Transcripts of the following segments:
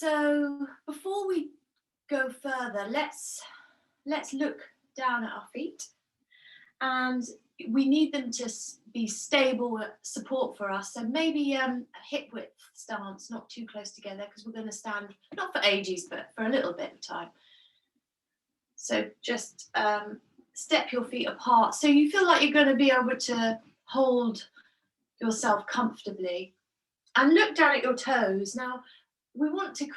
So before we go further, let's look down at our feet, and we need them to be stable support for us. So maybe a hip width stance, not too close together, because we're going to stand not for ages, but for a little bit of time. So just step your feet apart so you feel like you're going to be able to hold yourself comfortably, and look down at your toes. Now we want to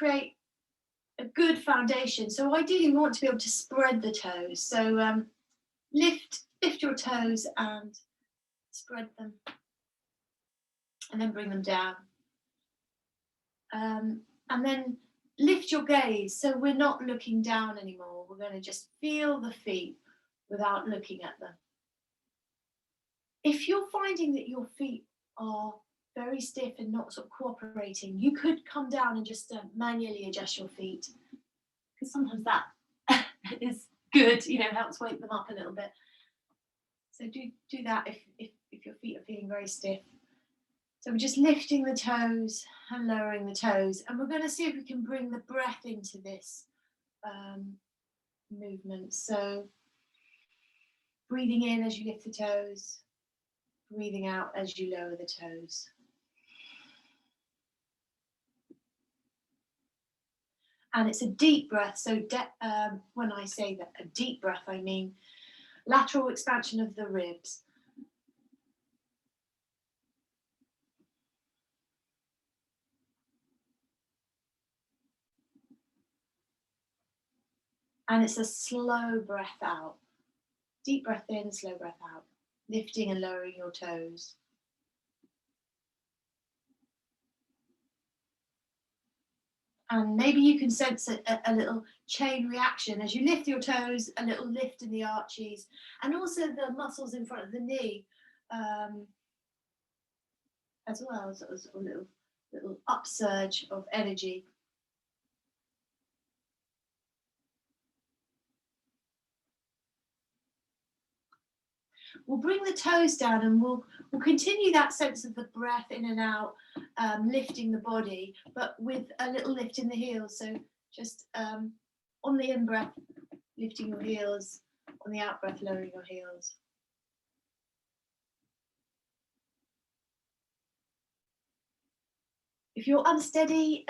a good foundation, so ideally we want to be able to spread the toes. So lift your toes and spread them, and then bring them down, and then lift your gaze, so we're not looking down anymore. We're going to just feel the feet without looking at them. If you're finding that your feet are very stiff and not sort of cooperating, you could come down and just manually adjust your feet, because sometimes that is good, helps wake them up a little bit. So do that if your feet are feeling very stiff. So we're just lifting the toes and lowering the toes, and we're going to see if we can bring the breath into this movement. So breathing in as you lift the toes, breathing out as you lower the toes. And it's a deep breath. So when I say that a deep breath, I mean lateral expansion of the ribs. And it's a slow breath out. Deep breath in, slow breath out. Lifting and lowering your toes. And maybe you can sense a little chain reaction as you lift your toes, a little lift in the arches, and also the muscles in front of the knee, as well as a little upsurge of energy. We'll bring the toes down, and we'll continue that sense of the breath in and out, lifting the body, but with a little lift in the heels. So just on the in-breath, lifting your heels, on the out-breath, lowering your heels. If you're unsteady,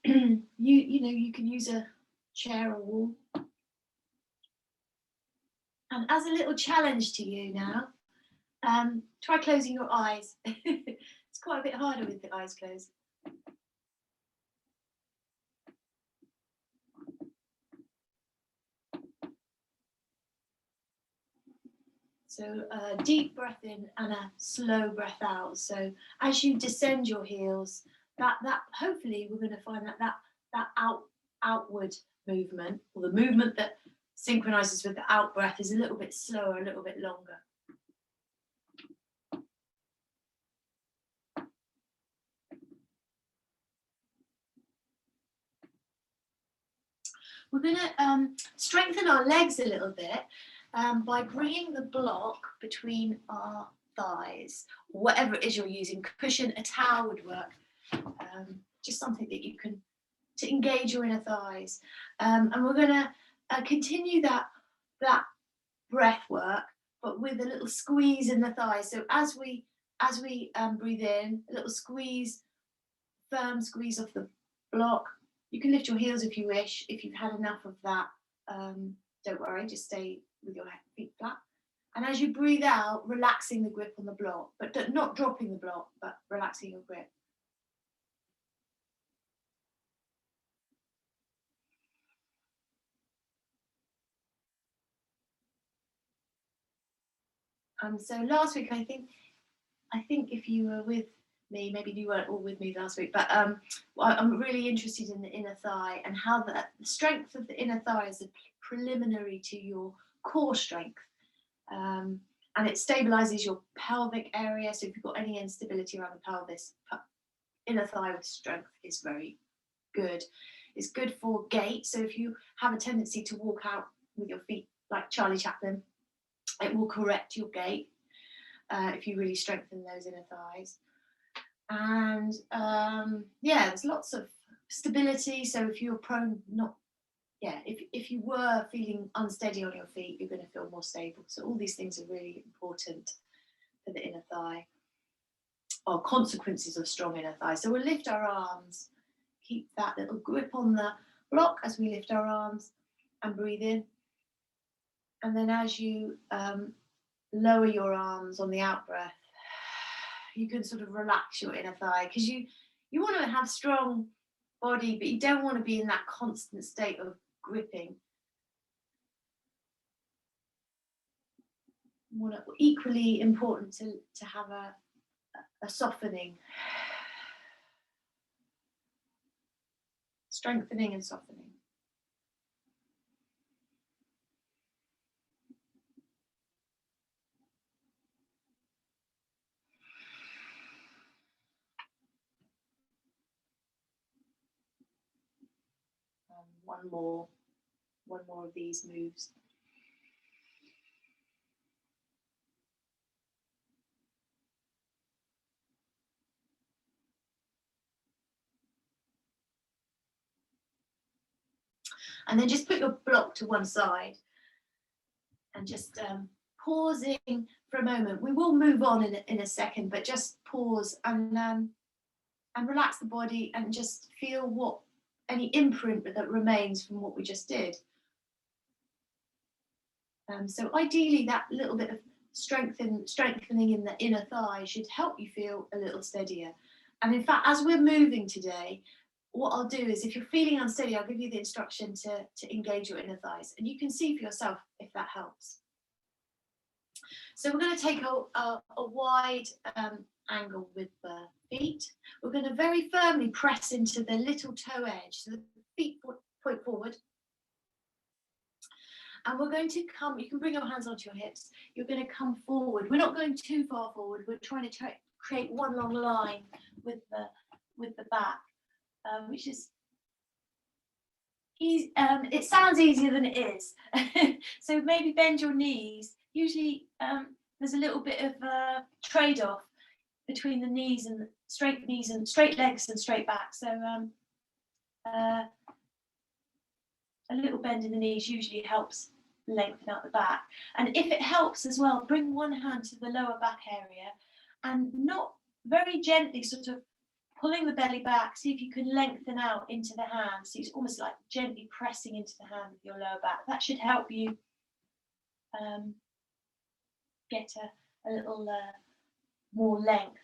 you can use a chair or wall. And as a little challenge to you now, try closing your eyes. It's quite a bit harder with the eyes closed. So a deep breath in and a slow breath out. So as you descend your heels, that hopefully we're going to find that outward movement, or the movement that synchronizes with the out breath, is a little bit slower, a little bit longer. We're going to strengthen our legs a little bit by bringing the block between our thighs, whatever it is you're using. Cushion, a towel would work. Just something that you can to engage your inner thighs, and we're going to continue that breath work, but with a little squeeze in the thighs. So as we breathe in, a little squeeze, firm squeeze off the block. You can lift your heels if you wish. If you've had enough of that, don't worry, just stay with your feet flat. And as you breathe out, relaxing the grip on the block, but not dropping the block, but relaxing your grip. So last week, I think if you were with me, maybe you weren't all with me last week, but I'm really interested in the inner thigh and how the strength of the inner thigh is a preliminary to your core strength. And it stabilizes your pelvic area. So if you've got any instability around the pelvis, inner thigh with strength is very good. It's good for gait. So if you have a tendency to walk out with your feet like Charlie Chaplin, it will correct your gait if you really strengthen those inner thighs. And there's lots of Stability, so if you're prone, if you were feeling unsteady on your feet, you're going to feel more stable. So all these things are really important for the inner thigh, or consequences of strong inner thigh. So we'll lift our arms, keep that little grip on the block as we lift our arms and breathe in. And then as you lower your arms on the out breath, you can sort of relax your inner thigh, because you want to have strong body, but you don't want to be in that constant state of gripping. Equally important to have a softening, strengthening and softening. One more of these moves. And then just put your block to one side and just pausing for a moment. We will move on in a second, but just pause and relax the body and just feel any imprint that remains from what we just did. So ideally, that little bit of strengthening in the inner thigh should help you feel a little steadier. And in fact, as we're moving today, what I'll do is, if you're feeling unsteady, I'll give you the instruction to engage your inner thighs, and you can see for yourself if that helps. So we're going to take a wide angle with the feet. We're going to very firmly press into the little toe edge, so the feet point forward. And we're going to come, you can bring your hands onto your hips. You're going to come forward. We're not going too far forward. We're trying to create one long line with the back, which is easy. It sounds easier than it is. So maybe bend your knees. Usually there's a little bit of a trade-off between the knees and straight legs and straight back. So a little bend in the knees usually helps lengthen out the back. And if it helps as well, bring one hand to the lower back area and not very gently sort of pulling the belly back. See if you can lengthen out into the hand. So it's almost like gently pressing into the hand with your lower back. That should help you get a little more length.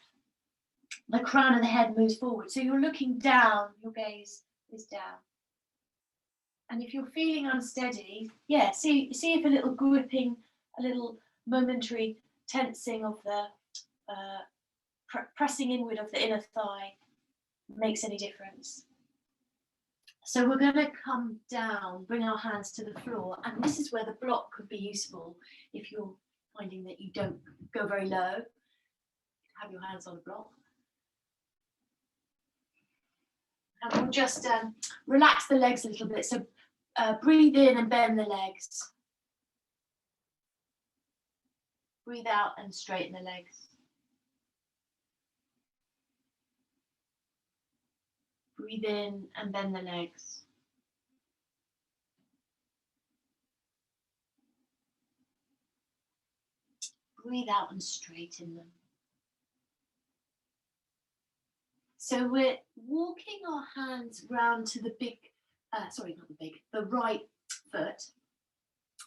The crown of the head moves forward. So you're looking down, your gaze is down. And if you're feeling unsteady, see if a little gripping, a little momentary tensing of the pressing inward of the inner thigh makes any difference. So we're going to come down, bring our hands to the floor, and this is where the block could be useful if you're finding that you don't go very low. Have your hands on the block. And we'll just relax the legs a little bit. So breathe in and bend the legs. Breathe out and straighten the legs. Breathe in and bend the legs. Breathe out and straighten them. So we're walking our hands round to the the right foot.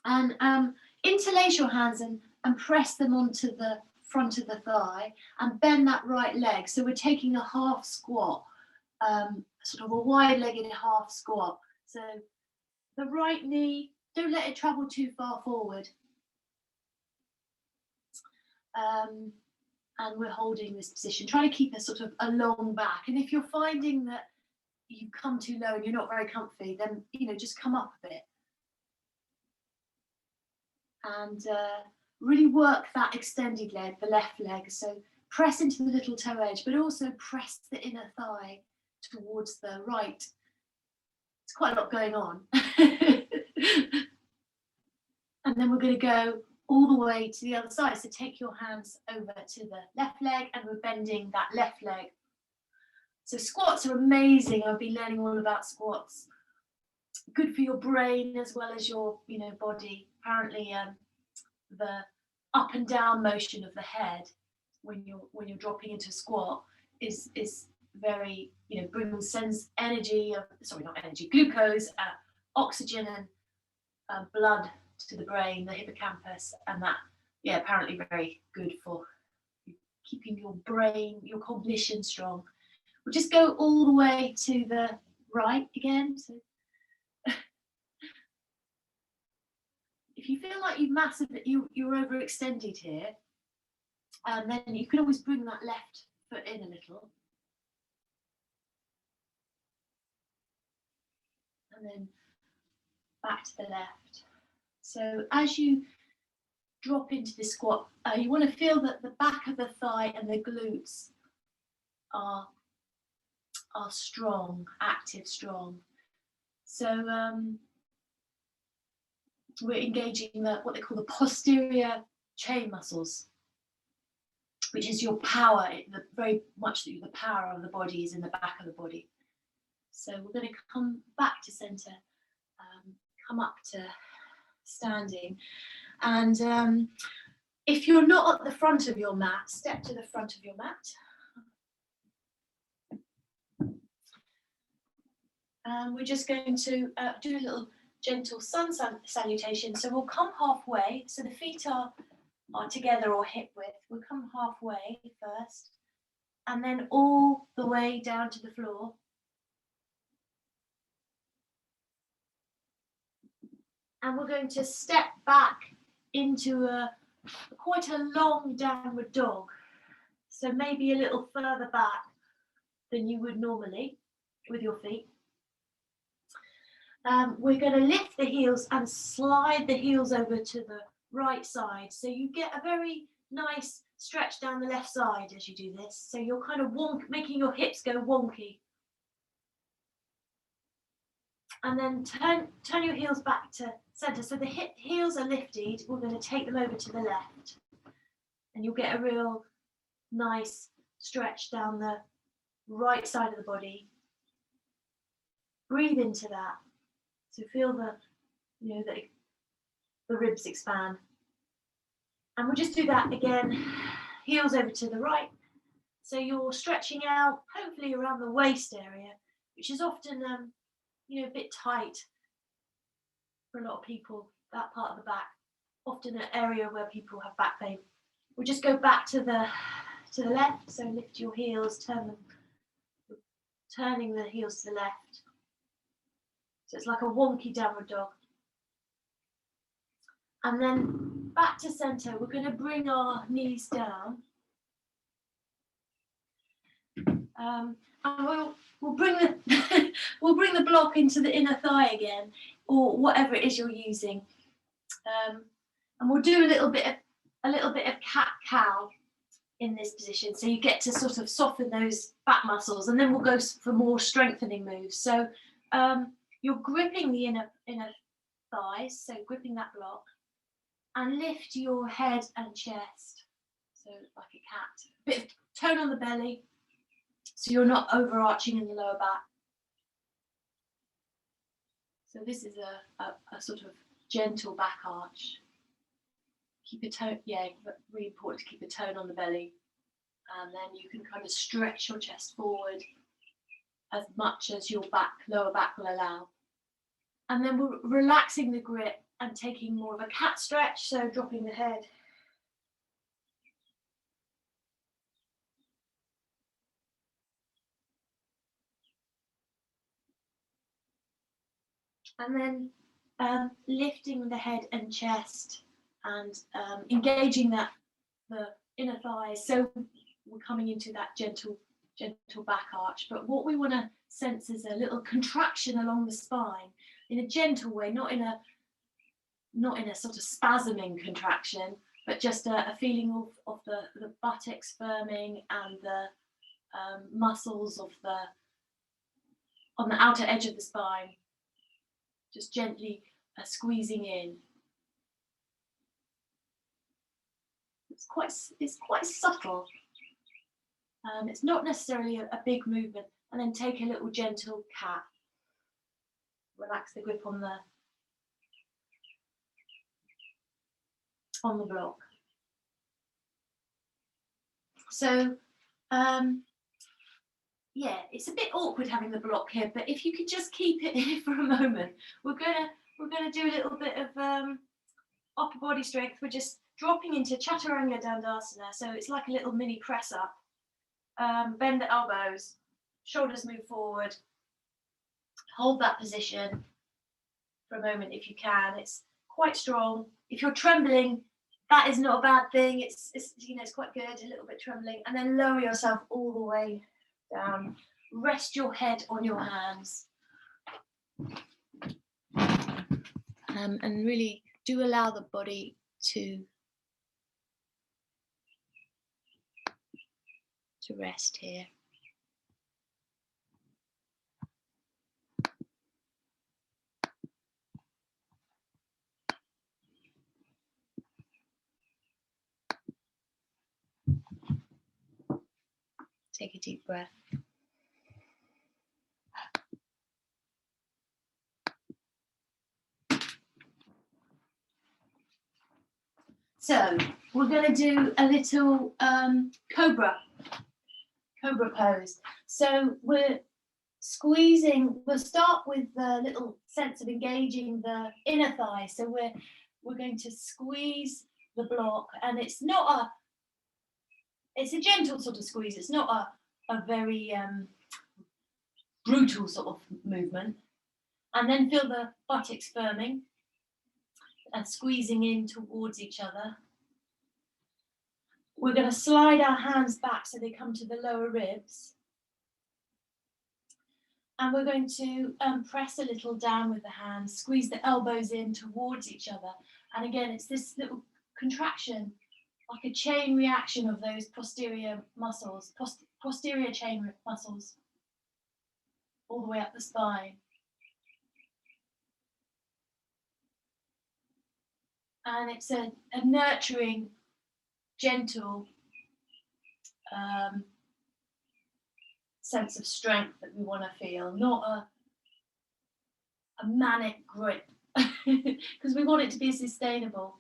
And interlace your hands and press them onto the front of the thigh and bend that right leg. So we're taking a half squat, sort of a wide-legged half squat. So the right knee, don't let it travel too far forward. And we're holding this position. Try to keep a sort of a long back. And if you're finding that you come too low and you're not very comfy, then just come up a bit. And really work that extended leg, the left leg. So press into the little toe edge, but also press the inner thigh towards the right. It's quite a lot going on. And then we're going to go all the way to the other side. So take your hands over to the left leg and we're bending that left leg. So squats are amazing. I've been learning all about squats. Good for your brain as well as your, body. Apparently, the up and down motion of the head when you're dropping into a squat is very, sends energy. Not energy, glucose, oxygen, and blood to the brain, the hippocampus, and that, apparently very good for keeping your brain, your cognition strong. We'll just go all the way to the right again. So if you feel like you're overextended here, then you can always bring that left foot in a little. And then back to the left. So as you drop into the squat, you want to feel that the back of the thigh and the glutes are strong, active, strong. So we're engaging what they call the posterior chain muscles, which is your power. Very much the power of the body is in the back of the body. So we're going to come back to center, come up to standing, and if you're not at the front of your mat, step to the front of your mat. And we're just going to do a little gentle sun salutation. So we'll come halfway. So the feet are together or hip width. We'll come halfway first, and then all the way down to the floor. And we're going to step back into quite a long downward dog. So maybe a little further back than you would normally with your feet. We're going to lift the heels and slide the heels over to the right side. So you get a very nice stretch down the left side as you do this. So you're kind of making your hips go wonky. And then turn your heels back to center. So the heels are lifted. We're going to take them over to the left. And you'll get a real nice stretch down the right side of the body. Breathe into that. So feel the ribs expand. And we'll just do that again. Heels over to the right. So you're stretching out, hopefully around the waist area, which is often a bit tight for a lot of people, that part of the back, often an area where people have back pain. We'll just go back to the left. So lift your heels, turning the heels to the left. So it's like a wonky downward dog. And then back to center. We're going to bring our knees down. And we'll bring the block into the inner thigh again, or whatever it is you're using. And we'll do a little bit of cat-cow in this position. So you get to sort of soften those back muscles, and then we'll go for more strengthening moves. So you're gripping the inner thighs, so gripping that block, and lift your head and chest. So like a cat. A bit of tone on the belly, so you're not overarching in the lower back. So this is a sort of gentle back arch. Keep a tone, really important to keep a tone on the belly. And then you can kind of stretch your chest forward as much as your lower back will allow. And then we're relaxing the grip and taking more of a cat stretch, so dropping the head. And then lifting the head and chest and engaging the inner thighs. So we're coming into that gentle back arch. But what we want to sense is a little contraction along the spine in a gentle way, not in a sort of spasming contraction, but just a feeling of the buttocks firming and the muscles on the outer edge of the spine, just gently squeezing in. It's quite subtle. It's not necessarily a big movement. and then take a little gentle cat. Relax the grip on the block. So yeah, it's a bit awkward having the block here, but if you could just keep it here for a moment, we're gonna do a little bit of upper body strength. We're just dropping into Chaturanga Dandasana, so it's like a little mini press up. Bend the elbows, shoulders move forward. Hold that position for a moment if you can. It's quite strong. If you're trembling, that is not a bad thing. It's you know, it's quite good, a little bit trembling, and then lower yourself all the way down. Rest your head on your hands, and really do allow the body to rest here. Take a deep breath. So we're going to do a little cobra pose. So we're squeezing. We'll start with the little sense of engaging the inner thigh. So we're going to squeeze the block, and it's a gentle sort of squeeze. It's not a very brutal sort of movement. And then feel the buttocks firming and squeezing in towards each other. We're going to slide our hands back so they come to the lower ribs. And we're going to press a little down with the hands, squeeze the elbows in towards each other. And again, it's this little contraction, like a chain reaction of those posterior muscles, posterior chain muscles, all the way up the spine. And it's a nurturing, gentle sense of strength that we want to feel, not a manic grip, because we want it to be sustainable.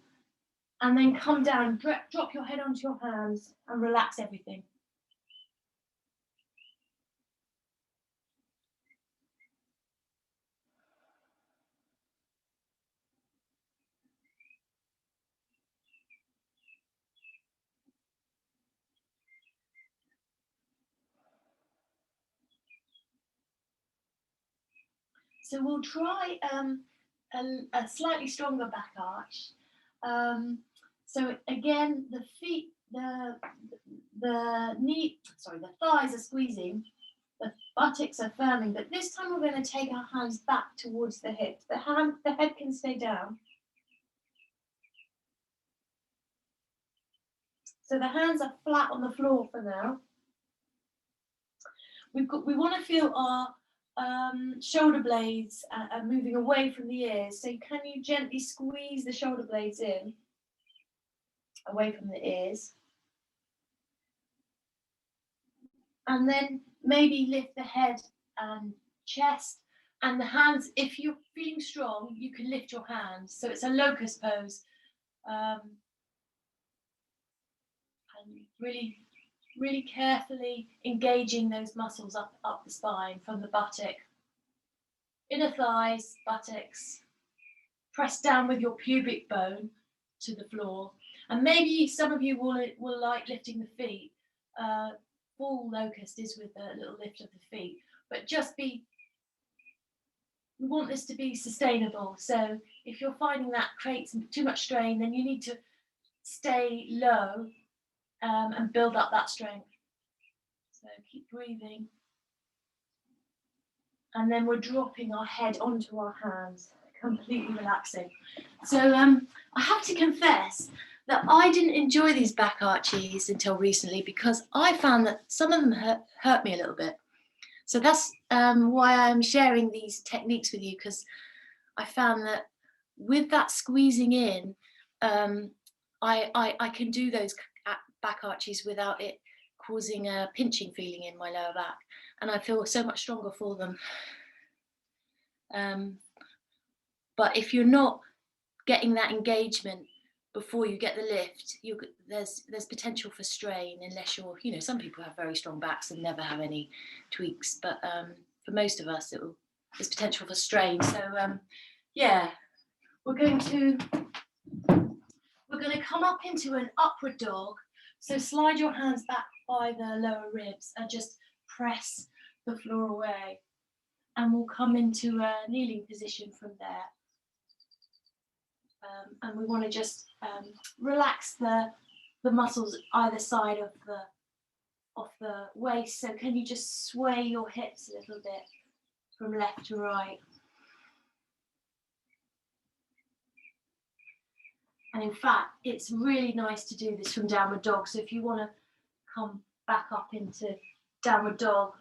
And then come down, drop your head onto your hands and relax everything. So we'll try a slightly stronger back arch. So again, the feet, the thighs are squeezing, the buttocks are firming, but this time we're going to take our hands back towards the hips. The head can stay down. So the hands are flat on the floor for now. We want to feel our shoulder blades are moving away from the ears. So can you gently squeeze the shoulder blades in, away from the ears? And then maybe lift the head and chest and the hands. If you're feeling strong, you can lift your hands. So it's a locust pose. And really, really carefully engaging those muscles up the spine from the buttock. Inner thighs, buttocks. Press down with your pubic bone to the floor. And maybe some of you will like lifting the feet. Full locust is with a little lift of the feet. But we want this to be sustainable. So if you're finding that creates too much strain, then you need to stay low and build up that strength. So keep breathing. And then we're dropping our head onto our hands, completely relaxing. So I have to confess that I didn't enjoy these back arches until recently because I found that some of them hurt me a little bit. So that's why I'm sharing these techniques with you, because I found that with that squeezing in, I can do those back arches without it causing a pinching feeling in my lower back. and I feel so much stronger for them. But if you're not getting that engagement before you get the lift, there's potential for strain, unless you're, you know, some people have very strong backs and never have any tweaks, but for most of us there's potential for strain. So yeah, we're going to come up into an upward dog. So slide your hands back by the lower ribs and just press the floor away, and we'll come into a kneeling position from there. And we want to just relax the muscles either side of the waist. So can you just sway your hips a little bit from left to right? And in fact, it's really nice to do this from downward dog. So if you want to come back up into downward dog,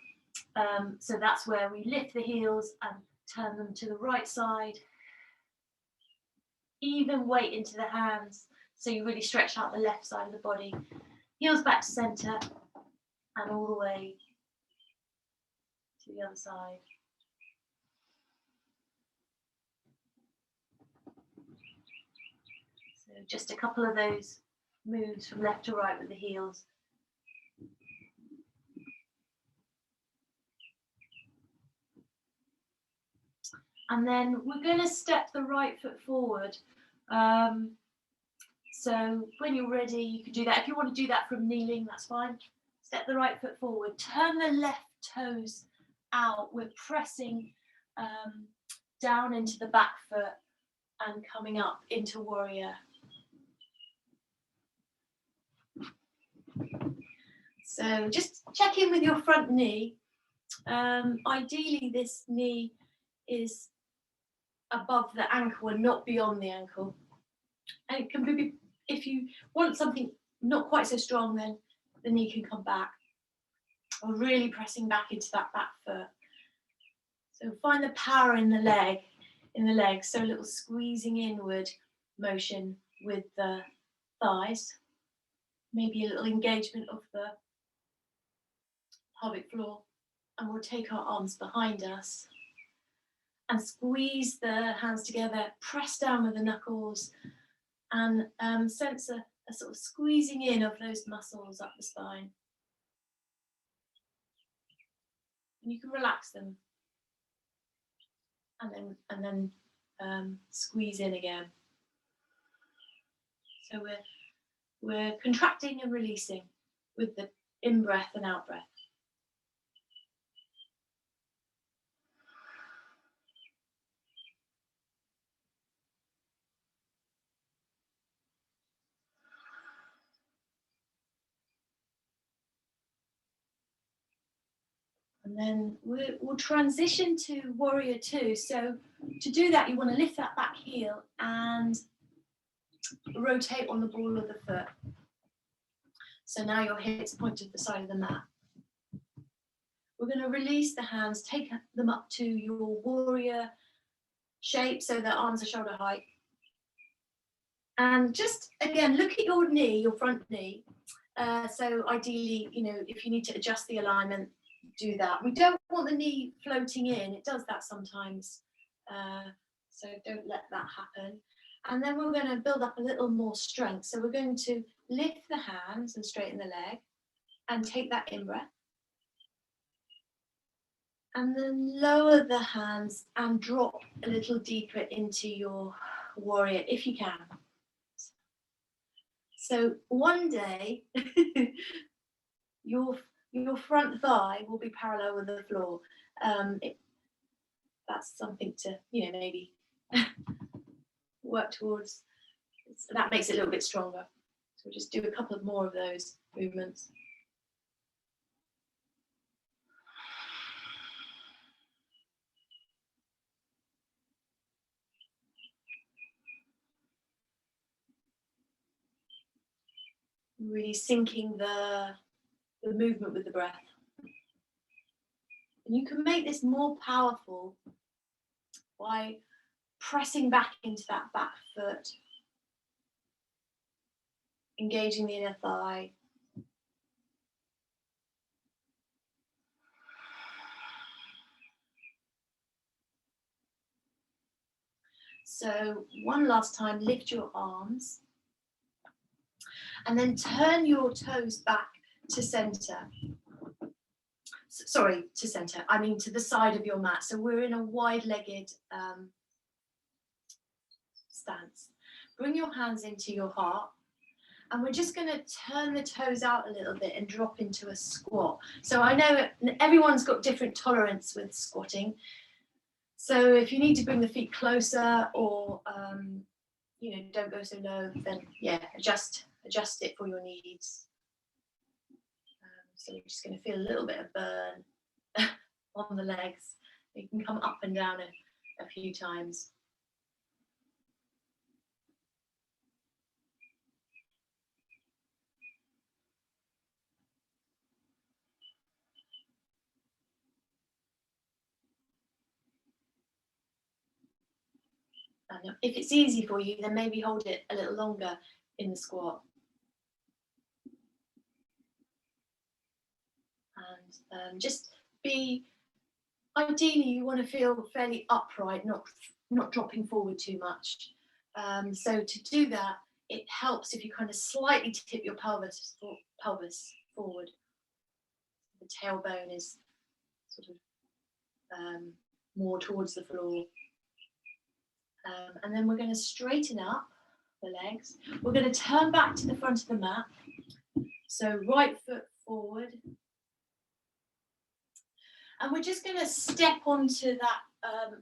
so that's where we lift the heels and turn them to the right side. Even weight into the hands, so you really stretch out the left side of the body. Heels back to center and all the way to the other side. So just a couple of those moves from left to right with the heels. And then we're going to step the right foot forward. So when you're ready, you can do that. If you want to do that from kneeling, that's fine. Step the right foot forward. Turn the left toes out. We're pressing down into the back foot and coming up into warrior. So just check in with your front knee. Ideally, this knee is above the ankle and not beyond the ankle. And it can be, if you want something not quite so strong, then the knee can come back. Or really pressing back into that back foot. So find the power in the leg. So a little squeezing inward motion with the thighs. Maybe a little engagement of the pelvic floor. And we'll take our arms behind us and squeeze the hands together, press down with the knuckles, and sense a sort of squeezing in of those muscles up the spine. And you can relax them, and then squeeze in again. So we're contracting and releasing with the in breath and out breath. And then we'll transition to warrior two. So to do that, you want to lift that back heel and rotate on the ball of the foot. So now your hips point to the side of the mat. We're going to release the hands, take them up to your warrior shape, so the arms are shoulder height. And just, again, look at your knee, your front knee. So ideally, you know, if you need to adjust the alignment, do that. We don't want the knee floating in. It does that sometimes. So don't let that happen. And then we're going to build up a little more strength. So we're going to lift the hands and straighten the leg and take that in breath. And then lower the hands and drop a little deeper into your warrior if you can. So one day, your front thigh will be parallel with the floor. That's something to, you know, maybe work towards. That makes it a little bit stronger. So we'll just do a couple of more of those movements. Really syncing the movement with the breath. And you can make this more powerful by pressing back into that back foot, engaging the inner thigh. So one last time, lift your arms and then turn your toes back to center. Sorry, to center, I mean to the side of your mat. So we're in a wide-legged stance. Bring your hands into your heart, and we're just going to turn the toes out a little bit and drop into a squat. So I know everyone's got different tolerance with squatting. So if you need to bring the feet closer, or you know, don't go so low, then yeah, adjust it for your needs. So you're just going to feel a little bit of burn on the legs. You can come up and down a few times. And if it's easy for you, then maybe hold it a little longer in the squat. And just be, ideally you want to feel fairly upright, not dropping forward too much. So to do that, it helps if you kind of slightly tip your pelvis forward. The tailbone is sort of more towards the floor. And then we're going to straighten up the legs. We're going to turn back to the front of the mat. So right foot forward. And we're just going to step onto that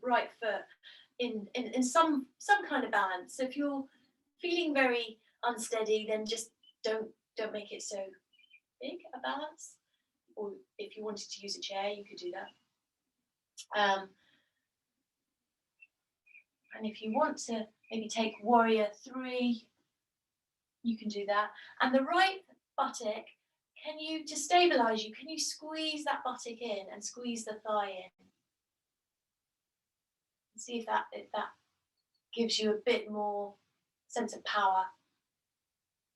right foot in some kind of balance. So if you're feeling very unsteady, then just don't make it so big a balance. Or if you wanted to use a chair, you could do that. And if you want to maybe take warrior 3, you can do that. And the right buttock, to stabilize you, can you squeeze that buttock in and squeeze the thigh in? See if that gives you a bit more sense of power.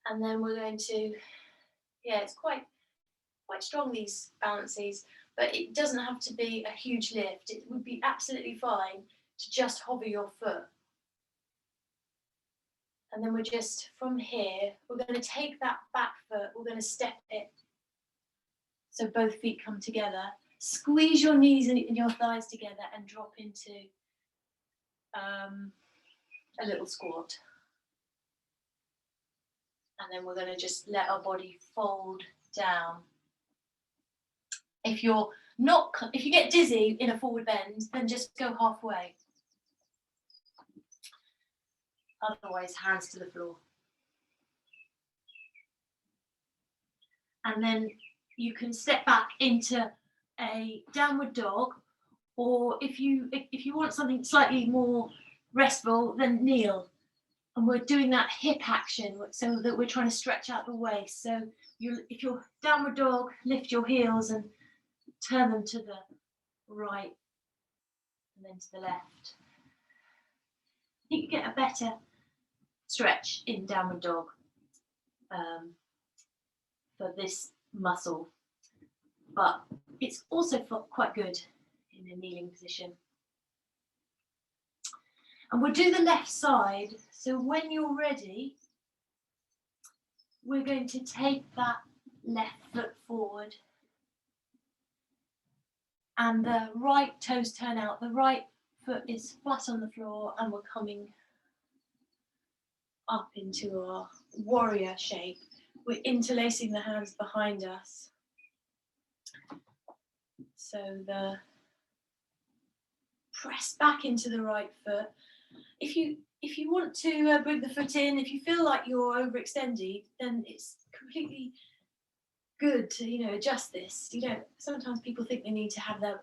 And then we're going to, yeah, it's quite strong, these balances, but it doesn't have to be a huge lift. It would be absolutely fine to just hover your foot. And then we're just, from here, we're going to take that back foot, we're going to step it. So both feet come together. Squeeze your knees and your thighs together and drop into a little squat. And then we're going to just let our body fold down. If you get dizzy in a forward bend, then just go halfway. Otherwise, hands to the floor. And then you can step back into a downward dog, or if you want something slightly more restful, then kneel. And we're doing that hip action so that we're trying to stretch out the waist. So if you're downward dog, lift your heels and turn them to the right and then to the left. You can get a better stretch in downward dog for this muscle, but it's also quite good in a kneeling position. And we'll do the left side. So when you're ready, we're going to take that left foot forward and the right toes turn out. The right foot is flat on the floor and we're coming up into our warrior shape. We're interlacing the hands behind us. So the press back into the right foot. If you want to bring the foot in, if you feel like you're overextended, then it's completely good to adjust this. Sometimes people think they need to have their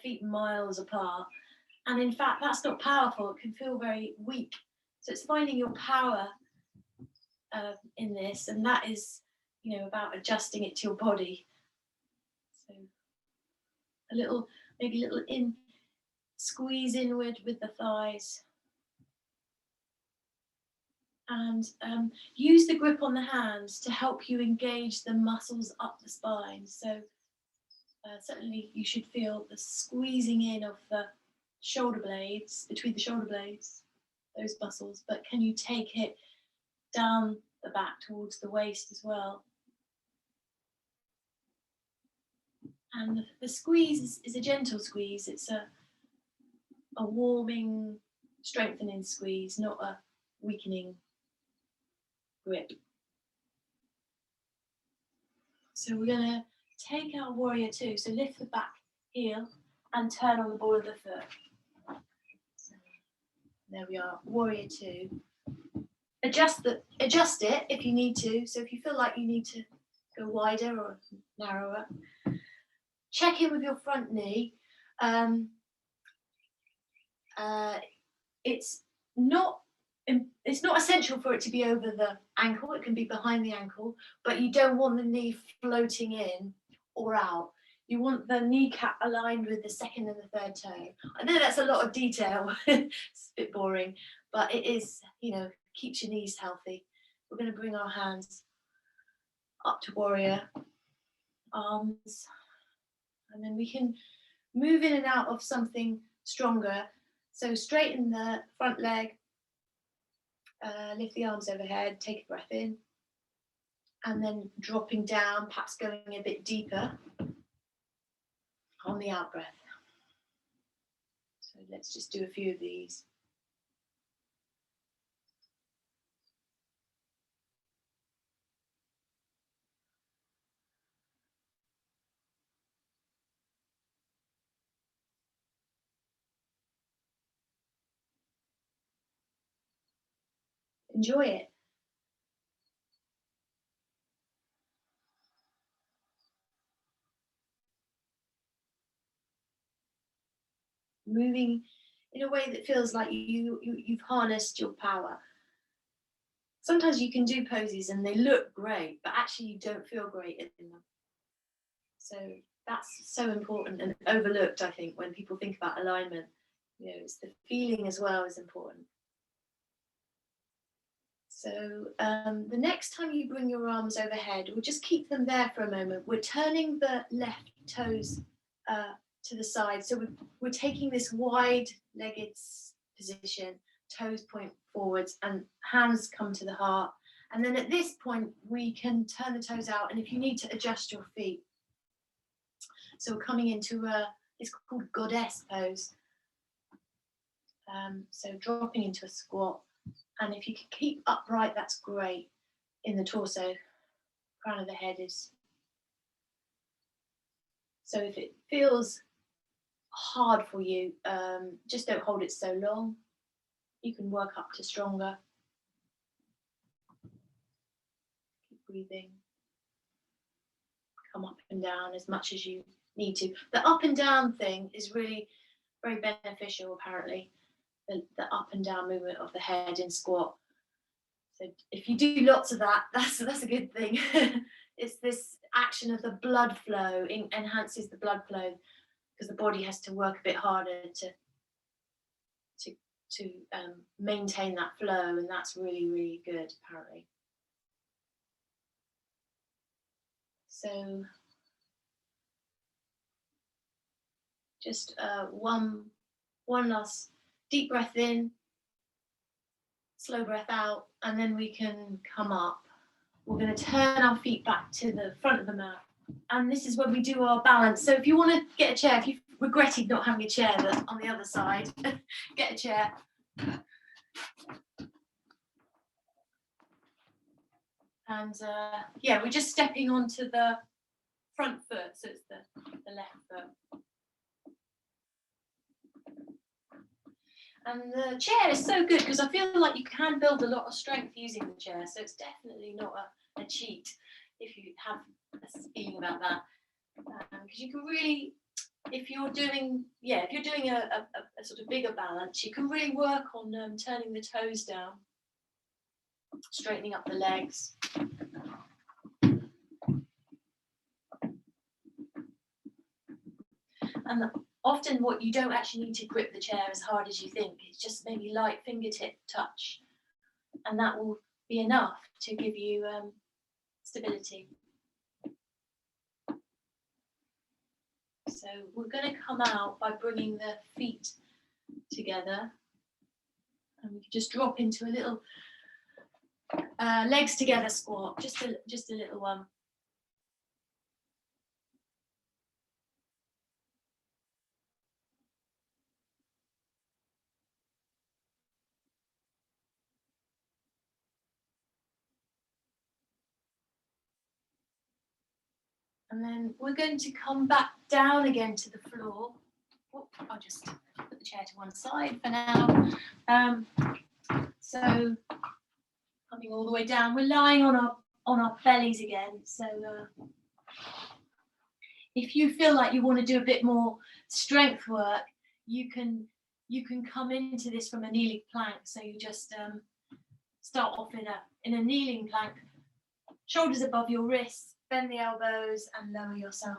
feet miles apart, and in fact that's not powerful. It can feel very weak. So it's finding your power in this, and that is about adjusting it to your body. So maybe a little in. Squeeze inward with the thighs and use the grip on the hands to help you engage the muscles up the spine. So certainly you should feel the squeezing in of the shoulder blades, between the shoulder blades, those muscles, but can you take it down the back towards the waist as well? And the squeeze is a gentle squeeze. It's a warming, strengthening squeeze, not a weakening grip. So we're going to take our warrior two. So lift the back heel and turn on the ball of the foot. So there we are, warrior two. Adjust it if you need to. So if you feel like you need to go wider or narrower, check in with your front knee. It's not essential for it to be over the ankle. It can be behind the ankle, but you don't want the knee floating in or out. You want the kneecap aligned with the second and the third toe. I know that's a lot of detail. It's a bit boring, but it is, keeps your knees healthy. We're going to bring our hands up to warrior, arms, and then we can move in and out of something stronger. So straighten the front leg, lift the arms overhead, take a breath in, and then dropping down, perhaps going a bit deeper on the out breath. So let's just do a few of these. Enjoy it. Moving in a way that feels like you've harnessed your power. Sometimes you can do poses and they look great, but actually you don't feel great in them. So that's so important and overlooked, I think, when people think about alignment. It's the feeling as well is important. So the next time you bring your arms overhead, we'll just keep them there for a moment. We're turning the left toes to the side. So we're taking this wide-legged position, toes point forwards and hands come to the heart. And then at this point, we can turn the toes out. And if you need to adjust your feet. So we're coming into it's called goddess pose. So dropping into a squat. And if you can keep upright, that's great. In the torso, crown of the head is. So if it feels hard for you, just don't hold it so long. You can work up to stronger. Keep breathing. Come up and down as much as you need to. The up and down thing is really very beneficial, apparently. The up and down movement of the head in squat. So if you do lots of that, that's a good thing. It's this action of the blood flow, enhances the blood flow because the body has to work a bit harder to maintain that flow, and that's really, really good, apparently. So just one last deep breath in, slow breath out, and then we can come up. We're going to turn our feet back to the front of the mat. And this is when we do our balance. So if you want to get a chair, if you've regretted not having a chair on the other side, get a chair. And we're just stepping onto the front foot, so it's the left foot. And the chair is so good because I feel like you can build a lot of strength using the chair. So it's definitely not a cheat if you have a feeling about that. Because you can really, if you're doing a sort of bigger balance, you can really work on turning the toes down, straightening up the legs. And often what you don't actually need to grip the chair as hard as you think. It's just maybe light fingertip touch. And that will be enough to give you stability. So we're going to come out by bringing the feet together. And we just drop into a little legs together squat, just a little one. And then we're going to come back down again to the floor. Oh, I'll just put the chair to one side for now. So coming all the way down, we're lying on our bellies again. So if you feel like you want to do a bit more strength work, you can come into this from a kneeling plank. So you just start off in a kneeling plank, shoulders above your wrists, bend the elbows and lower yourself.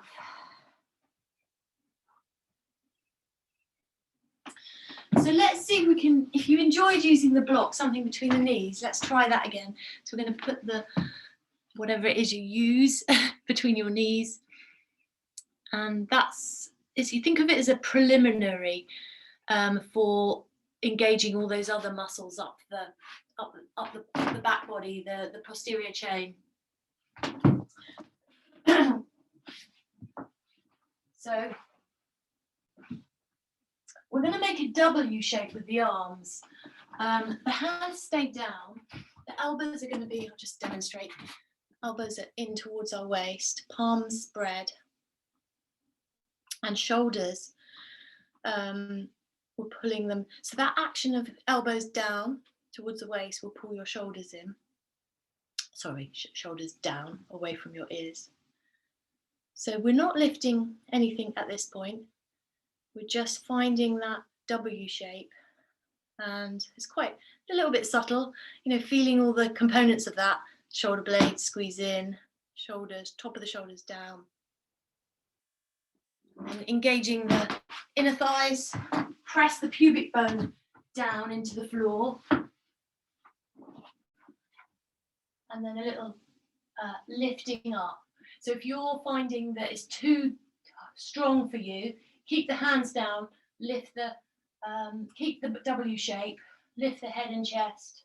So let's see if we can, if you enjoyed using the block, something between the knees, let's try that again. So we're going to put the, whatever it is you use between your knees. And that's, as you think of it as a preliminary for engaging all those other muscles up the back body, the posterior chain. So we're going to make a W shape with the arms. The hands stay down. The elbows are going to be, I'll just demonstrate. Elbows are in towards our waist, palms spread, and shoulders, we're pulling them. So that action of elbows down towards the waist will pull your shoulders in. Sorry, shoulders down, away from your ears. So we're not lifting anything at this point. We're just finding that W shape, and it's quite a little bit subtle, you know, feeling all the components of that. Shoulder blades squeeze in, shoulders, top of the shoulders down. And engaging the inner thighs, press the pubic bone down into the floor. And then a little lifting up. So if you're finding that it's too strong for you, keep the hands down, lift the, keep the W shape, lift the head and chest.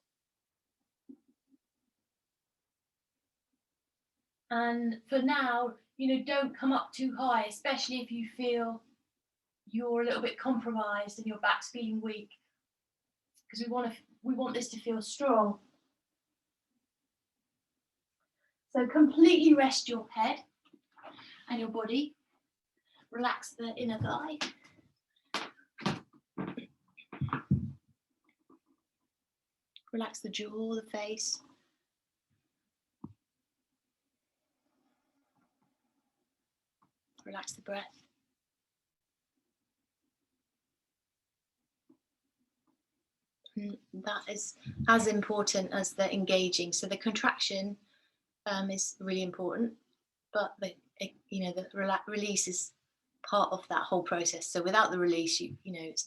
And for now, you know, don't come up too high, especially if you feel you're a little bit compromised and your back's feeling weak, because we want this to feel strong. So completely rest your head and your body. Relax the inner thigh. Relax the jaw, the face. Relax the breath. And that is as important as the engaging. So the contraction is really important, but the release is part of that whole process. So without the release, you're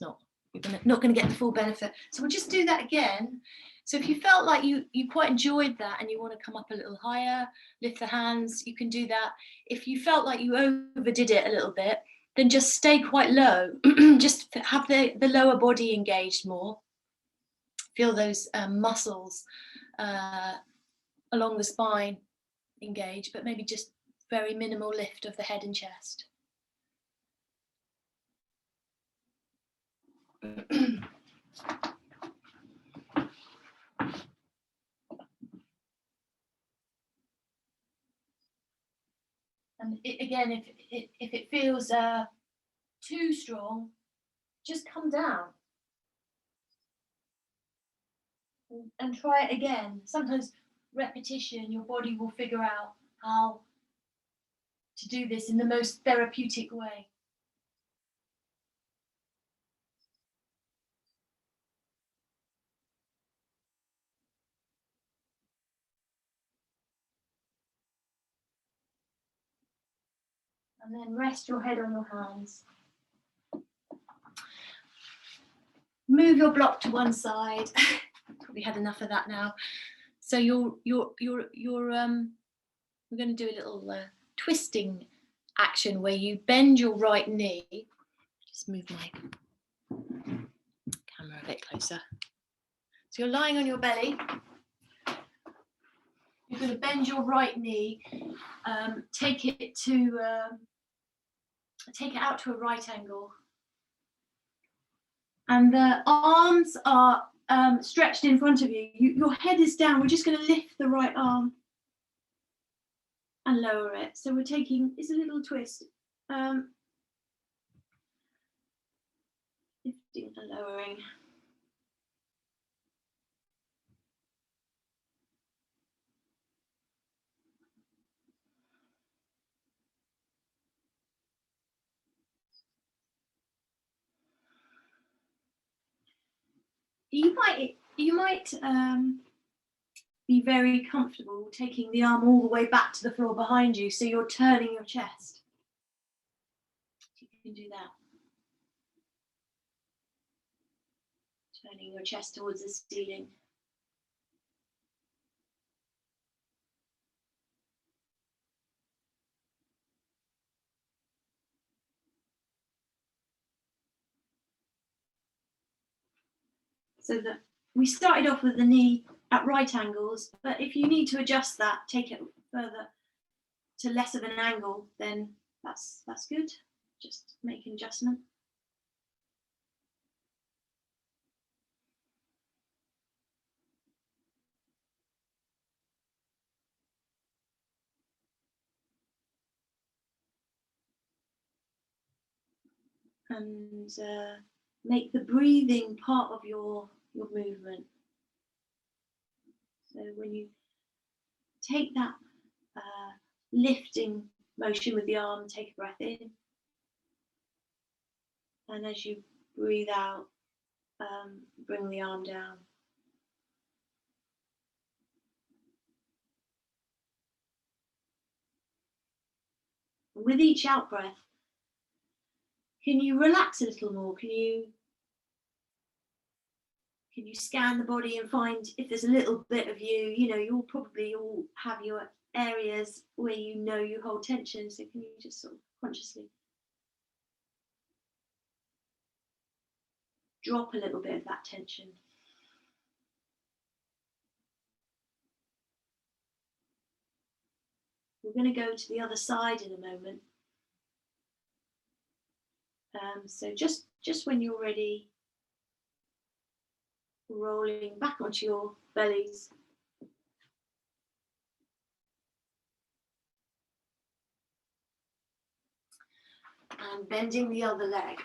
not going to get the full benefit. So we'll just do that again. So if you felt like you quite enjoyed that and you want to come up a little higher, lift the hands, you can do that. If you felt like you overdid it a little bit, then just stay quite low. Just have the lower body engaged more. Feel those muscles along the spine engage, but maybe just very minimal lift of the head and chest. And again, if it feels too strong, just come down and try it again. Sometimes repetition, your body will figure out how to do this in the most therapeutic way. And then rest your head on your hands. Move your block to one side. Probably had enough of that now. So we're going to do a little twisting action where you bend your right knee. Just move my camera a bit closer. So you're lying on your belly. You're going to bend your right knee, take it out to a right angle, and the arms are stretched in front of you. Your head is down. We're just going to lift the right arm and lower it. So we're taking, it's a little twist, lifting and lowering. You might be very comfortable taking the arm all the way back to the floor behind you, so you're turning your chest. You can do that. Turning your chest towards the ceiling. So that we started off with the knee at right angles, but if you need to adjust that, take it further to less of an angle, then that's good. Just make an adjustment. And make the breathing part of your movement. So when you take that lifting motion with the arm, take a breath in. And as you breathe out, bring the arm down. And with each out breath, can you relax a little more? Can you scan the body and find if there's a little bit of you, you'll probably all have your areas where you hold tension. So can you just sort of consciously drop a little bit of that tension? We're going to go to the other side in a moment. So just when you're ready, rolling back onto your bellies. And bending the other leg.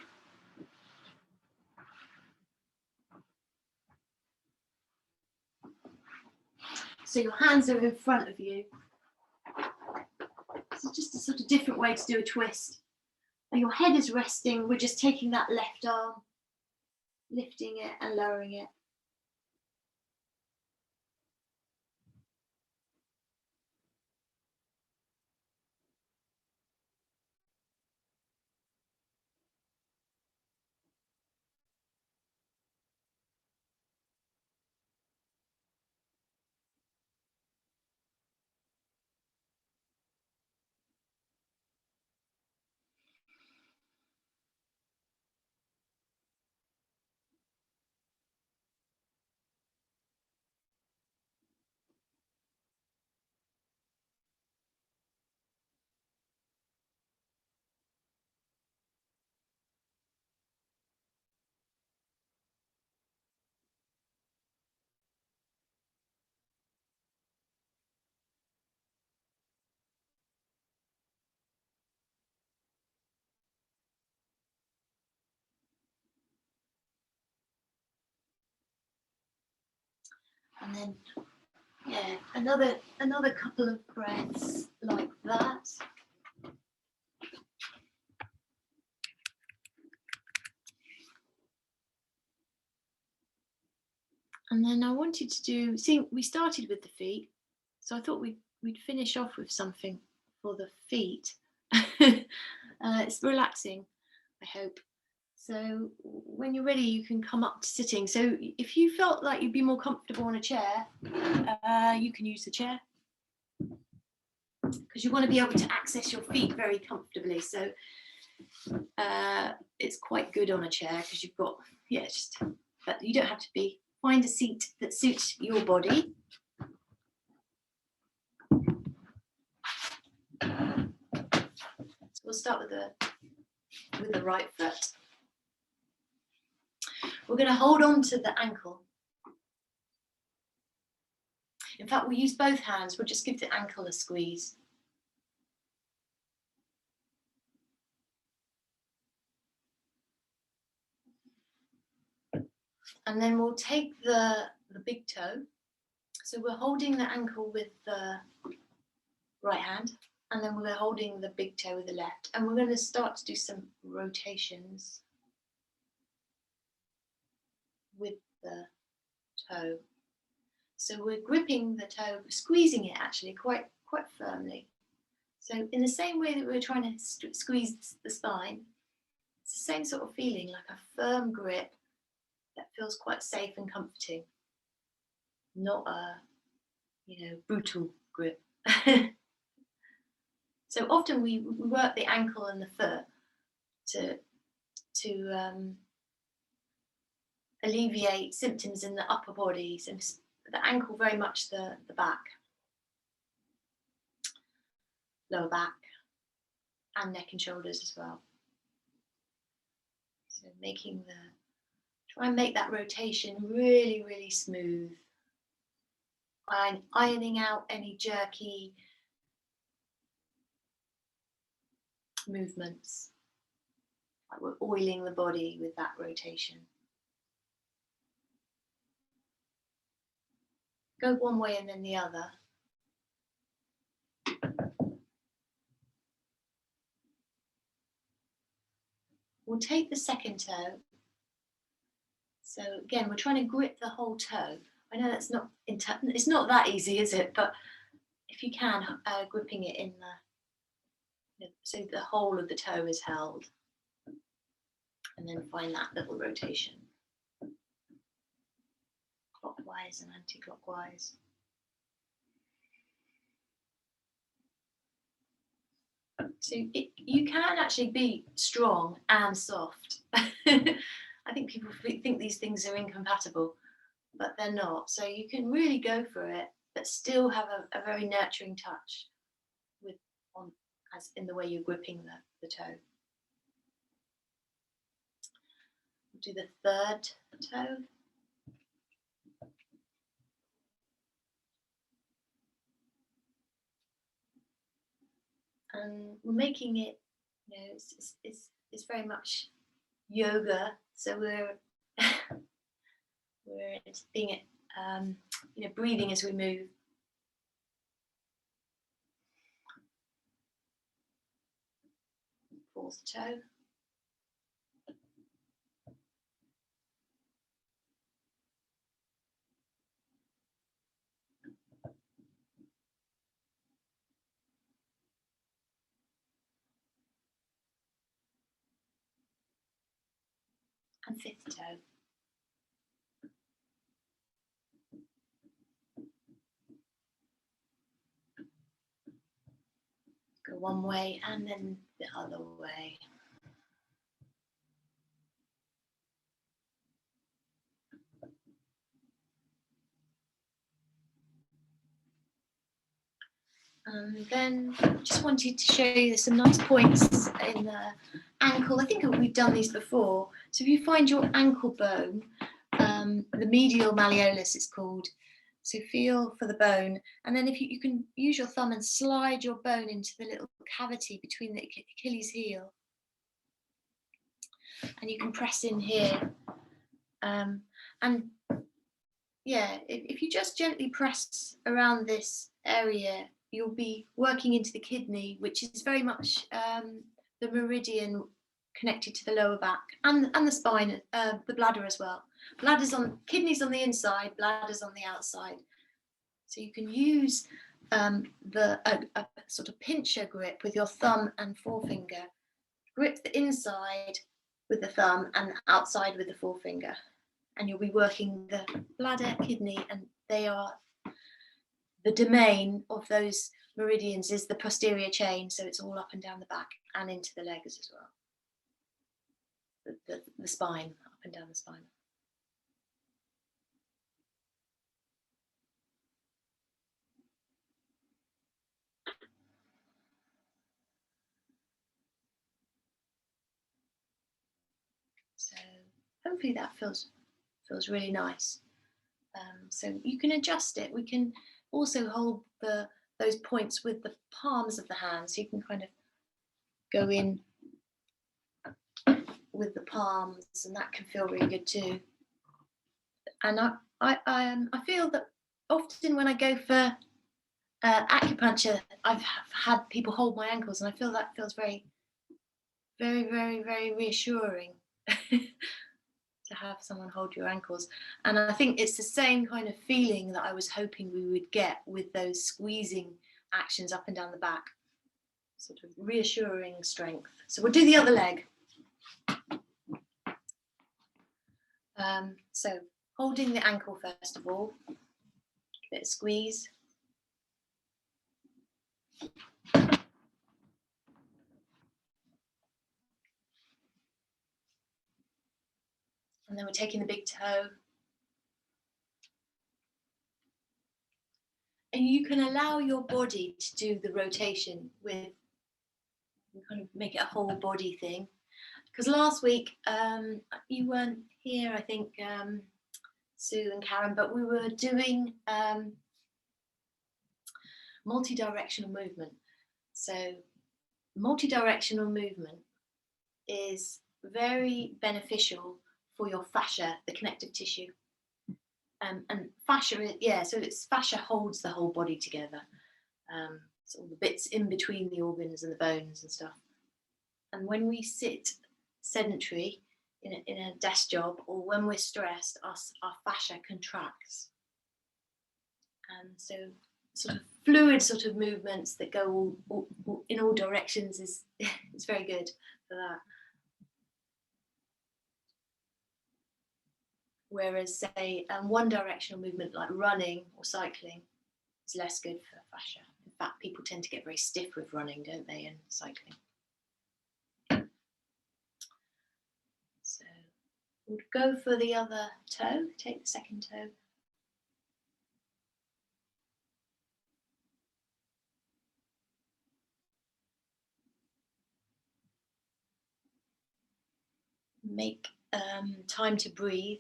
So your hands are in front of you. This is just a sort of different way to do a twist. And your head is resting. We're just taking that left arm, lifting it and lowering it. And then, yeah, another couple of breaths like that. And then I wanted to do, we started with the feet, so I thought we'd finish off with something for the feet. It's relaxing, I hope. So when you're ready, you can come up to sitting. So if you felt like you'd be more comfortable on a chair, you can use the chair, because you want to be able to access your feet very comfortably. So it's quite good on a chair because you've got, just but you don't have to be. Find a seat that suits your body. So we'll start with the right foot. We're going to hold on to the ankle. In fact, we'll use both hands. We'll just give the ankle a squeeze. And then we'll take the big toe. So we're holding the ankle with the right hand, and then we're holding the big toe with the left. And we're going to start to do some rotations with the toe. So we're gripping the toe, squeezing it actually quite firmly. So in the same way that we're trying to squeeze the spine, it's the same sort of feeling, like a firm grip that feels quite safe and comforting, not a, brutal grip. So often we work the ankle and the foot to alleviate symptoms in the upper body. So the ankle very much the back, lower back, and neck and shoulders as well. So try and make that rotation really, really smooth. Ironing out any jerky movements. Like we're oiling the body with that rotation. Go one way and then the other. We'll take the second toe. So again, we're trying to grip the whole toe. I know that's it's not that easy, is it? But if you can, gripping it in so the whole of the toe is held. And then find that little rotation. Clockwise and anti-clockwise. So you can actually be strong and soft. I think people think these things are incompatible, but they're not. So you can really go for it, but still have a very nurturing touch as in the way you're gripping the toe. We'll do the third toe. And we're making it, it's very much yoga. So we're being breathing as we move. Fourth toe. And fifth toe. Go one way and then the other way. And then just wanted to show you some nice points in the ankle. I think we've done these before. So if you find your ankle bone, the medial malleolus it's called, so feel for the bone, and then if you can use your thumb and slide your bone into the little cavity between the Achilles heel, and you can press in here, and yeah, if you just gently press around this area, you'll be working into the kidney, which is very much the meridian connected to the lower back and the spine, the bladder as well. Kidneys on the inside, bladders on the outside. So you can use a sort of pincher grip with your thumb and forefinger. Grip the inside with the thumb and outside with the forefinger. And you'll be working the bladder, kidney, and they are the domain of those meridians is the posterior chain, so it's all up and down the back and into the legs as well. The spine, up and down the spine. hopefully that feels really nice. So you can adjust it. We can also hold those points with the palms of the hands. So you can kind of go in with the palms, and that can feel really good too. And I feel that often when I go for acupuncture, I've had people hold my ankles, and I feel that feels very, very, very, very reassuring to have someone hold your ankles. And I think it's the same kind of feeling that I was hoping we would get with those squeezing actions up and down the back, sort of reassuring strength. So we'll do the other leg. So holding the ankle first of all, a bit of squeeze. And then we're taking the big toe. And you can allow your body to do the rotation with, kind of make it a whole body thing. Because last week, you weren't here, I think, Sue and Karen, but we were doing multi-directional movement. So multi-directional movement is very beneficial for your fascia, the connective tissue. And fascia, yeah, so fascia holds the whole body together. So all the bits in between the organs and the bones and stuff. And when we sit sedentary in a desk job, or when we're stressed, our fascia contracts. And so sort of fluid sort of movements that go all in all directions is very good for that. Whereas, say, one directional movement like running or cycling is less good for fascia. In fact, people tend to get very stiff with running, don't they, and cycling. So we'll go for the other toe, take the second toe. Make time to breathe.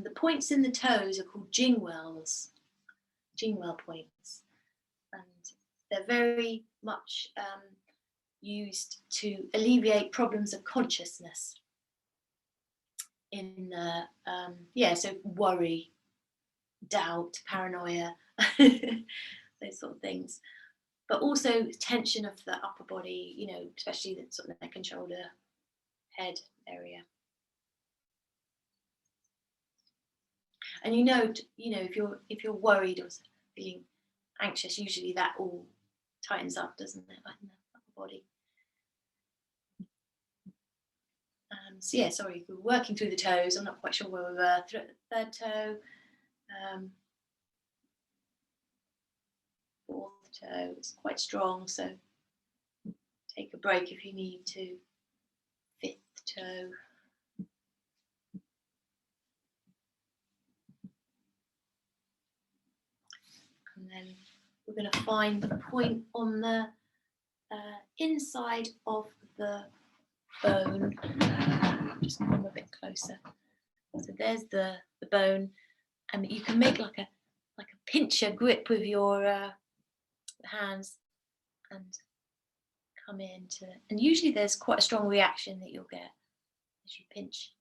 The points in the toes are called jingwell points, and they're very much used to alleviate problems of consciousness in so worry, doubt, paranoia, those sort of things, but also tension of the upper body, you know, especially the sort of neck and shoulder, head area. And you know, if you're worried or feeling anxious, usually that all tightens up, doesn't it, like in the upper body. So yeah, sorry, we were working through the toes. I'm not quite sure where we were. Third toe, fourth toe. It's quite strong, so take a break if you need to. Fifth toe. And then we're going to find the point on the inside of the bone. Just come a bit closer. So there's the bone, and you can make like a pincher grip with your hands and come into. And usually there's quite a strong reaction that you'll get as you pinch.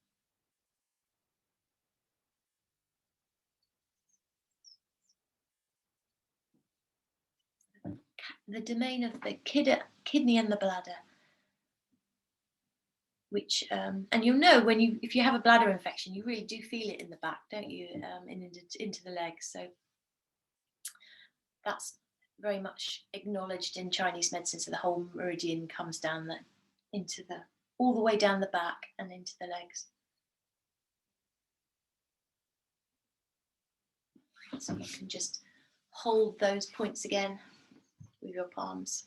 The domain of the kidney and the bladder, which and you'll know if you have a bladder infection, you really do feel it in the back, don't you, into the legs. So that's very much acknowledged in Chinese medicine. So the whole meridian comes down all the way down the back and into the legs. So you can just hold those points again with your palms.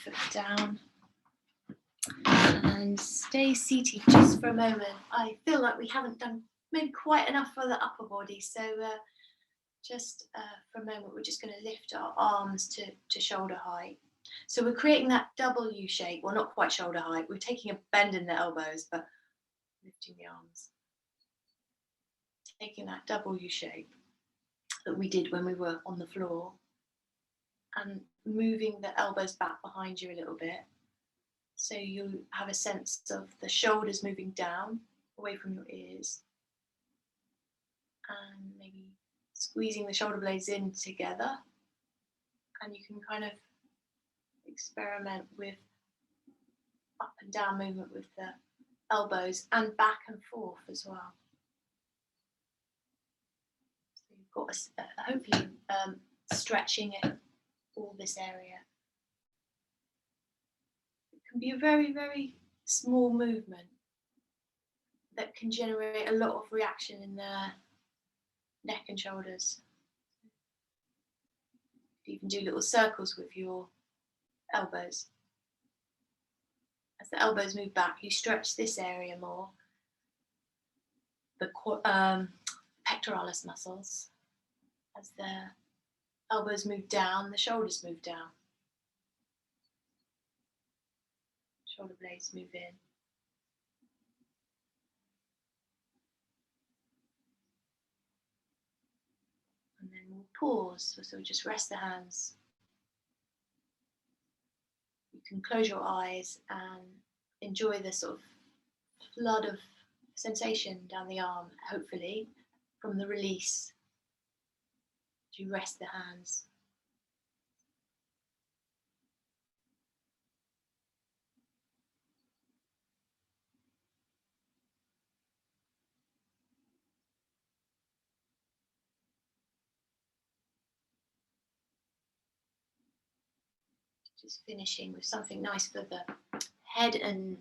foot down and stay seated just for a moment. I feel like we haven't done maybe quite enough for the upper body, so just for a moment we're just going to lift our arms to shoulder height. So we're creating that W shape. Well, not quite shoulder height, we're taking a bend in the elbows but lifting the arms, taking that W shape that we did when we were on the floor, and moving the elbows back behind you a little bit, so you have a sense of the shoulders moving down away from your ears, and maybe squeezing the shoulder blades in together. And you can kind of experiment with up and down movement with the elbows and back and forth as well. So you've got hopefully stretching all this area. It can be a very, very small movement that can generate a lot of reaction in the neck and shoulders. You can do little circles with your elbows. As the elbows move back, you stretch this area more, the pectoralis muscles. As the elbows move down, the shoulders move down. Shoulder blades move in. And then we'll pause, so we'll just rest the hands. You can close your eyes and enjoy the sort of flood of sensation down the arm, hopefully, from the release. As you rest the hands. Just finishing with something nice for the head and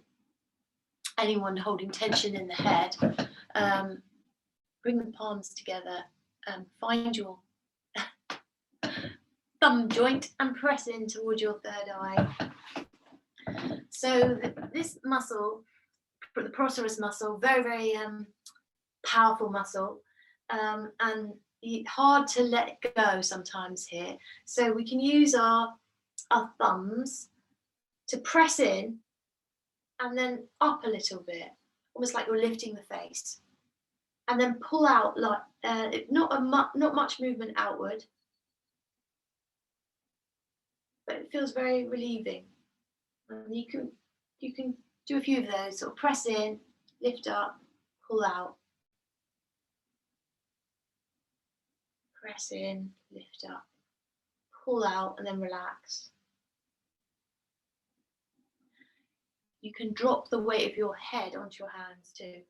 anyone holding tension in the head. Bring the palms together and find your thumb joint and press in towards your third eye. So this muscle, the posterior muscle, very, very powerful muscle, and hard to let go sometimes here. So we can use our thumbs to press in and then up a little bit, almost like you're lifting the face, and then pull out, like not much movement outward, but it feels very relieving. And you can do a few of those, sort of press in, lift up, pull out, press in, lift up, pull out, and then relax. You can drop the weight of your head onto your hands too.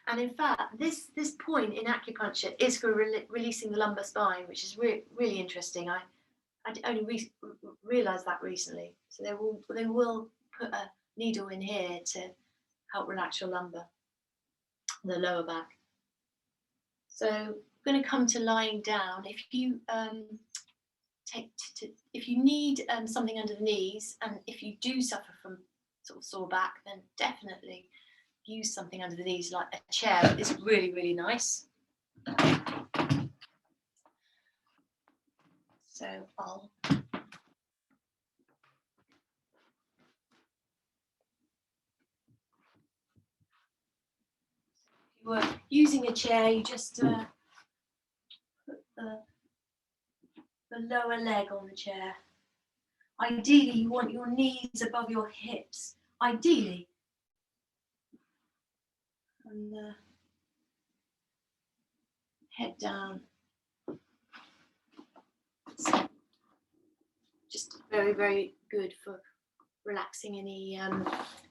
And in fact, this point in acupuncture is for releasing the lumbar spine, which is really interesting. I only realised that recently. So they will put a needle in here to help relax your lumbar, the lower back. So I'm going to come to lying down. If you if you need something under the knees, and if you do suffer from sort of sore back, then definitely use something under the knees, like a chair. It's really, really nice. So I'll if you were using a chair, you just put the lower leg on the chair. Ideally, you want your knees above your hips. Ideally. And the head down. It's just very, very good for relaxing any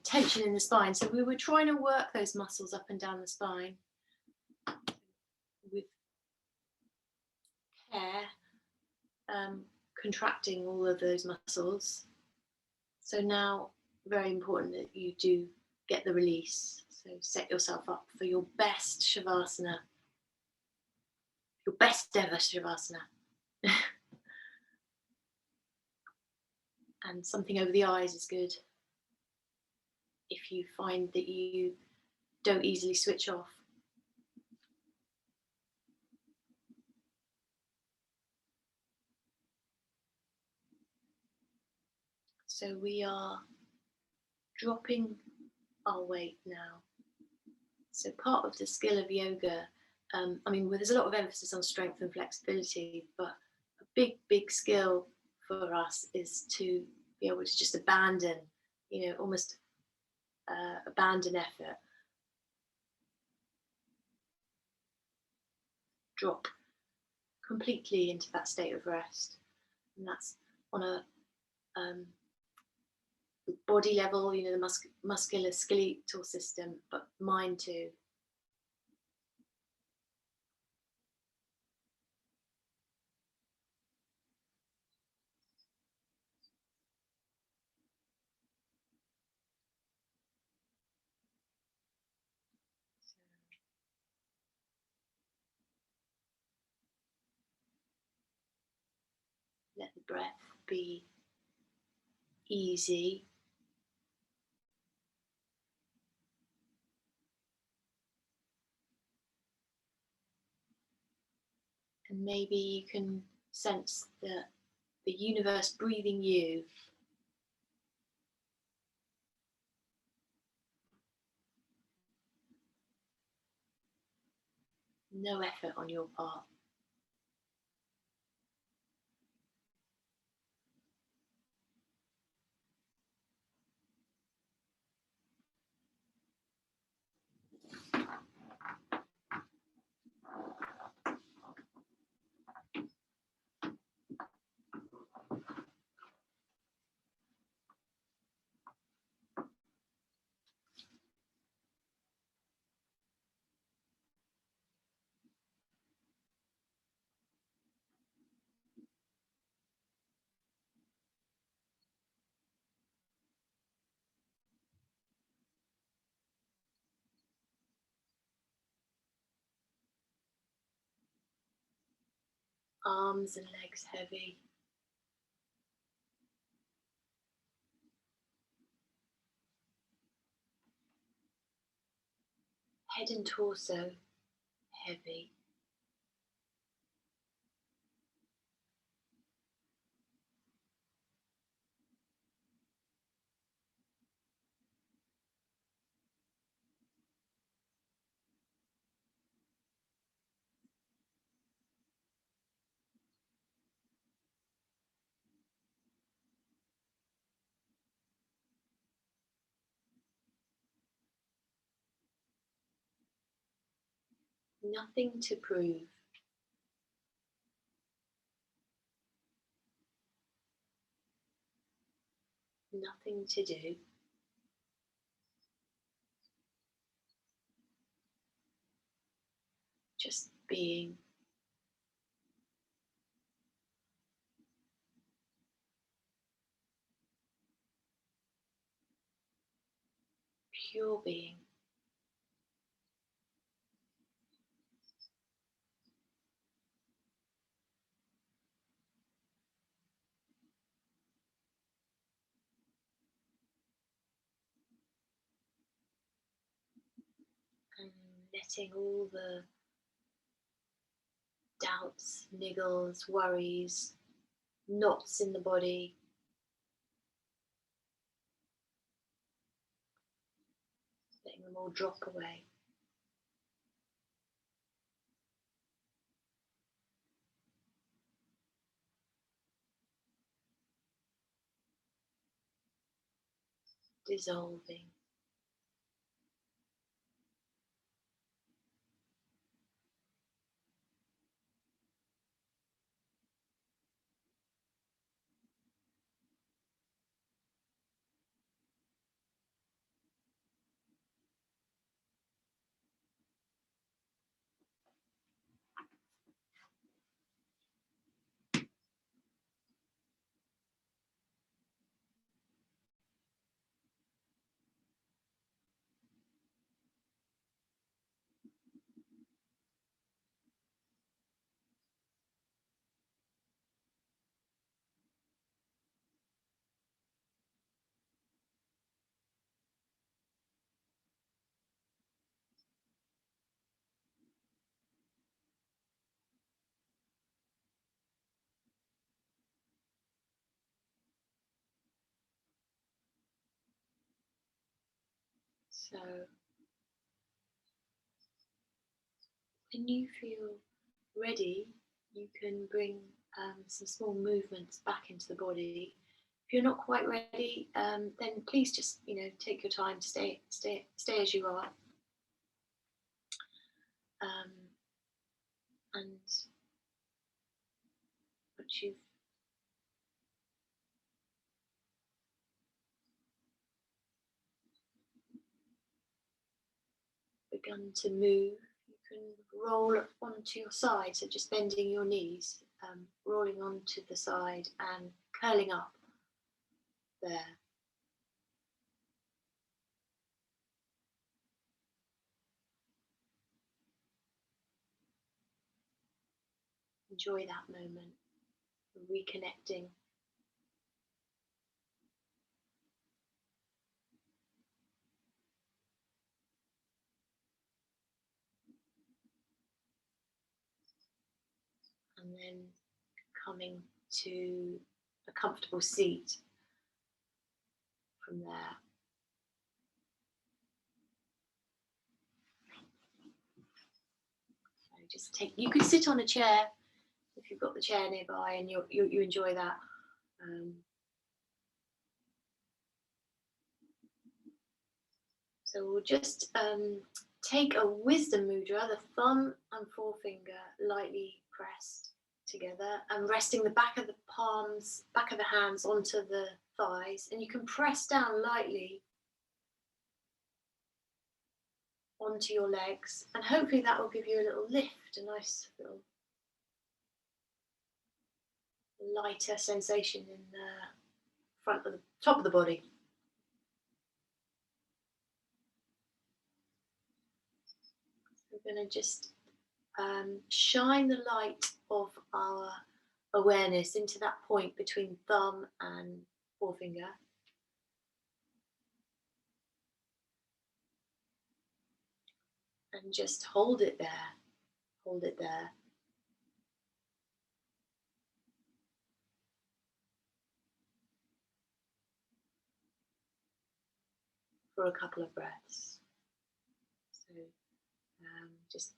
tension in the spine. So we were trying to work those muscles up and down the spine with care, contracting all of those muscles. So now, very important that you do get the release. So set yourself up for your best Shavasana. your best ever Shavasana. And something over the eyes is good if you find that you don't easily switch off. So we are dropping our weight now. So part of the skill of yoga, I mean, there's a lot of emphasis on strength and flexibility, but a big skill for us is to be able to just abandon, almost abandon effort. Drop completely into that state of rest. And that's on a body level, the muscular skeletal system, but mind too. Let the breath be easy. And maybe you can sense the universe breathing you. No effort on your part. Arms and legs heavy. Head and torso heavy. Nothing to prove. Nothing to do. Just being. Pure being. And letting all the doubts, niggles, worries, knots in the body, letting them all drop away. Dissolving. So when you feel ready, you can bring some small movements back into the body. If you're not quite ready, then please just take your time to stay as you are. And once you've begun to move, you can roll onto your side, so just bending your knees, rolling onto the side and curling up there. Enjoy that moment, reconnecting. And then coming to a comfortable seat from there. So just you could sit on a chair if you've got the chair nearby and you enjoy that. So we'll just take a wisdom mudra, the thumb and forefinger lightly pressed together and resting the back of the palms, back of the hands onto the thighs, and you can press down lightly onto your legs, and hopefully that will give you a little lift, a nice little lighter sensation in the top of the body. We're going to just shine the light of our awareness into that point between thumb and forefinger. And just hold it there, hold it there. For a couple of breaths. So just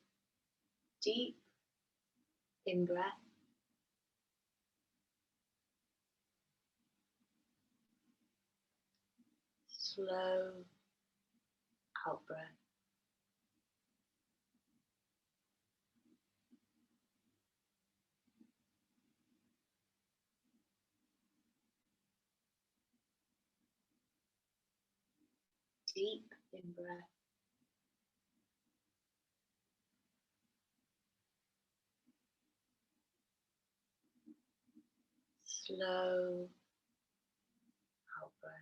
deep in breath. Slow out breath. Deep in breath. Slow out breath.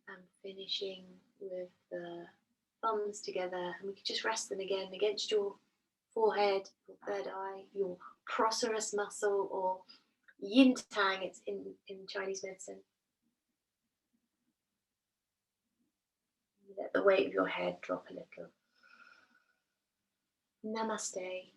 And finishing with the thumbs together, and we can just rest them again against your forehead, your third eye, your procerus muscle, or yin tang, it's in Chinese medicine. Let the weight of your head drop a little. Namaste.